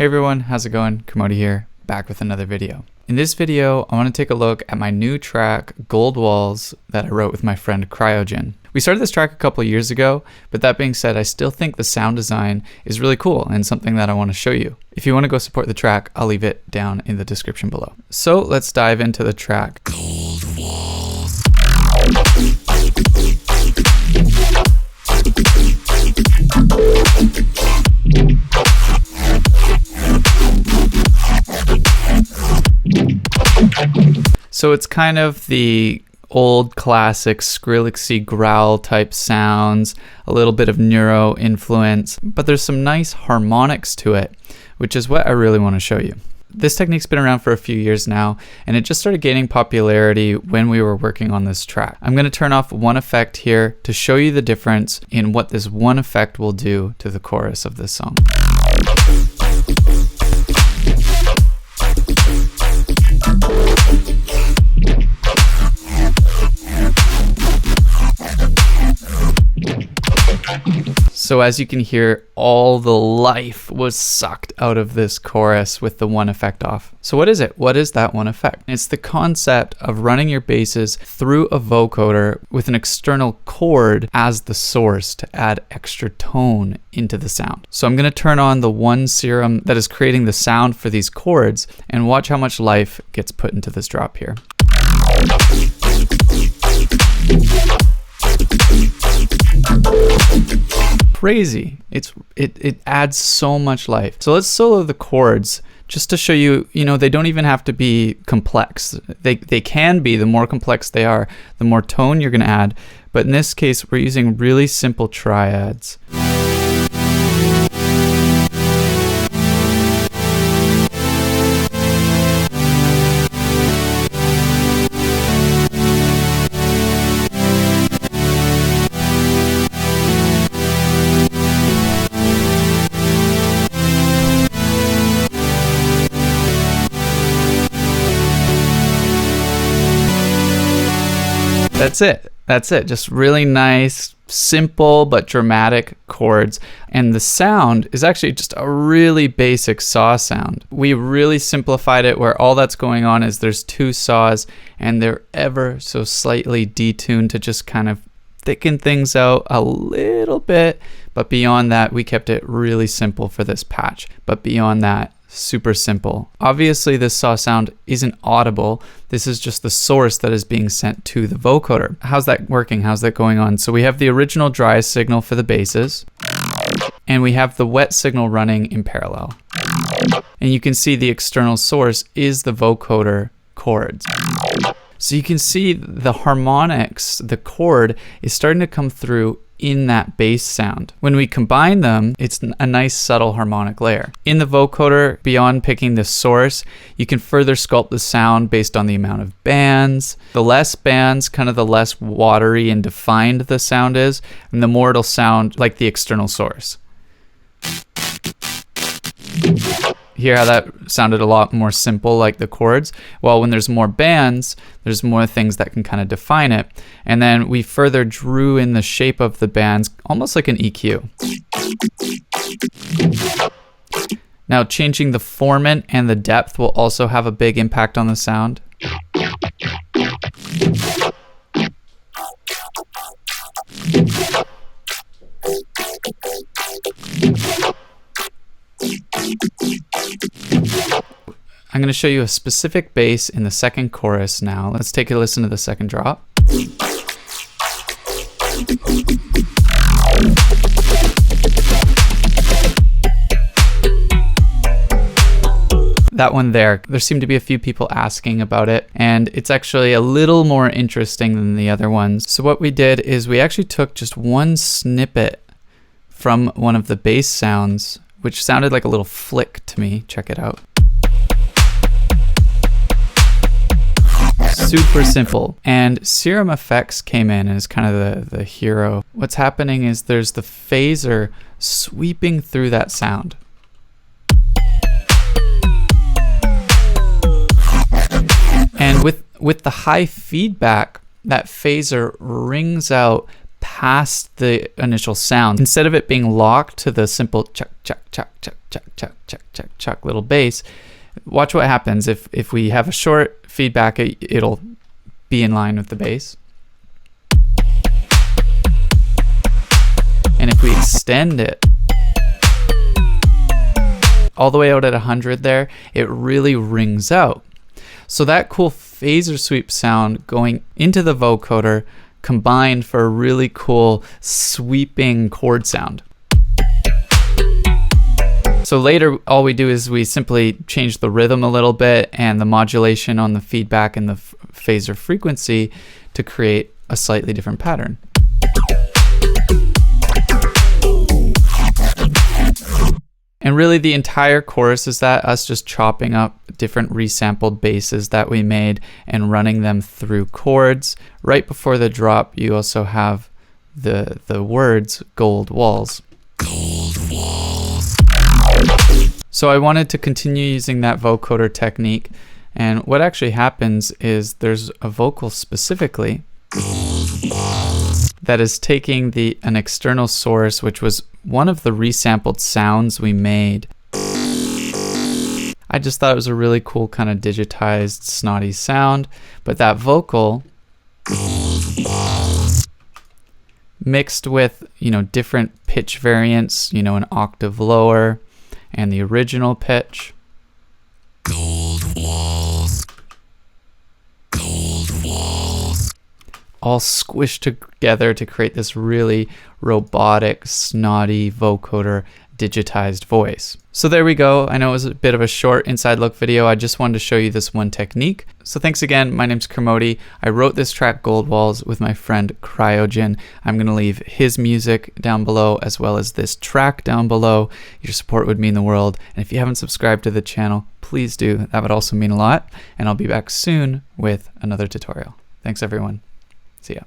Hey everyone, how's it going? Kermode here, back with another video. In this video, I want to take a look at my new track, Gold Walls, that I wrote with my friend Kryojen. We started this track a couple of years ago, but that being said, I still think the sound design is really cool and something that I want to show you. If you want to go support the track, I'll leave it down in the description below. So let's dive into the track. Gold Walls. So it's kind of the old classic Skrillexy growl type sounds, a little bit of neuro influence, but there's some nice harmonics to it, which is what I really want to show you. This technique's been around for a few years now, and it just started gaining popularity when we were working on this track. I'm going to turn off one effect here to show you the difference in what this one effect will do to the chorus of this song. So as you can hear, all the life was sucked out of this chorus with the one effect off. So what is it? What is that one effect? It's the concept of running your basses through a vocoder with an external chord as the source to add extra tone into the sound. So I'm going to turn on the one serum that is creating the sound for these chords and watch how much life gets put into this drop here. Crazy. It adds so much life. So let's solo the chords just to show you, they don't even have to be complex. They can be. The more complex they are, the more tone you're going to add. But in this case, we're using really simple triads. That's it. Just really nice, simple, but dramatic chords. And the sound is actually just a really basic saw sound. We really simplified it where all that's going on is there's two saws and they're ever so slightly detuned to just kind of thicken things out a little bit. But beyond that, we kept it really simple for this patch. But beyond that, super simple. Obviously, this saw sound isn't audible. This is just the source that is being sent to the vocoder. How's that working? How's that going on? So we have the original dry signal for the basses, and we have the wet signal running in parallel. And you can see the external source is the vocoder chords. So you can see the harmonics, the chord is starting to come through in that bass sound. When we combine them, it's a nice subtle harmonic layer. In the vocoder, beyond picking the source, you can further sculpt the sound based on the amount of bands. The less bands, kind of the less watery and defined the sound is, and the more it'll sound like the external source. Hear how that sounded a lot more simple, like the chords? Well, when there's more bands, there's more things that can kind of define it. And then we further drew in the shape of the bands, almost like an EQ. Now, changing the formant and the depth will also have a big impact on the sound. I'm going to show you a specific bass in the second chorus now. Let's take a listen to the second drop. That one there seemed to be a few people asking about it, and it's actually a little more interesting than the other ones. So what we did is we actually took just one snippet from one of the bass sounds, which sounded like a little flick to me. Check it out. Super simple. And Serum Effects came in and is kind of the hero. What's happening is there's the phaser sweeping through that sound. And with the high feedback, that phaser rings out past the initial sound. Instead of it being locked to the simple chuck, chuck, chuck, chuck, chuck, chuck, chuck, chuck, chuck little bass, watch what happens. If we have a short feedback, it'll be in line with the bass. And if we extend it all the way out at 100 there, it really rings out. So that cool phaser sweep sound going into the vocoder combined for a really cool sweeping chord sound. So later, all we do is we simply change the rhythm a little bit and the modulation on the feedback and the phaser frequency to create a slightly different pattern. And really the entire chorus is that us just chopping up different resampled basses that we made and running them through chords. Right before the drop, you also have the words gold walls. Gold walls. So I wanted to continue using that vocoder technique, and what actually happens is there's a vocal specifically that is taking an external source, which was one of the resampled sounds we made. I just thought it was a really cool kind of digitized snotty sound, but that vocal mixed with, different pitch variants, an octave lower and the original pitch. Gold walls. Gold walls. All squished together to create this really robotic, snotty vocoder digitized voice. So there we go. I know it was a bit of a short inside look video. I just wanted to show you this one technique. So thanks again. My name's Kermode. I wrote this track Gold Walls with my friend Kryojen. I'm going to leave his music down below as well as this track down below. Your support would mean the world. And if you haven't subscribed to the channel, please do. That would also mean a lot. And I'll be back soon with another tutorial. Thanks everyone. See ya.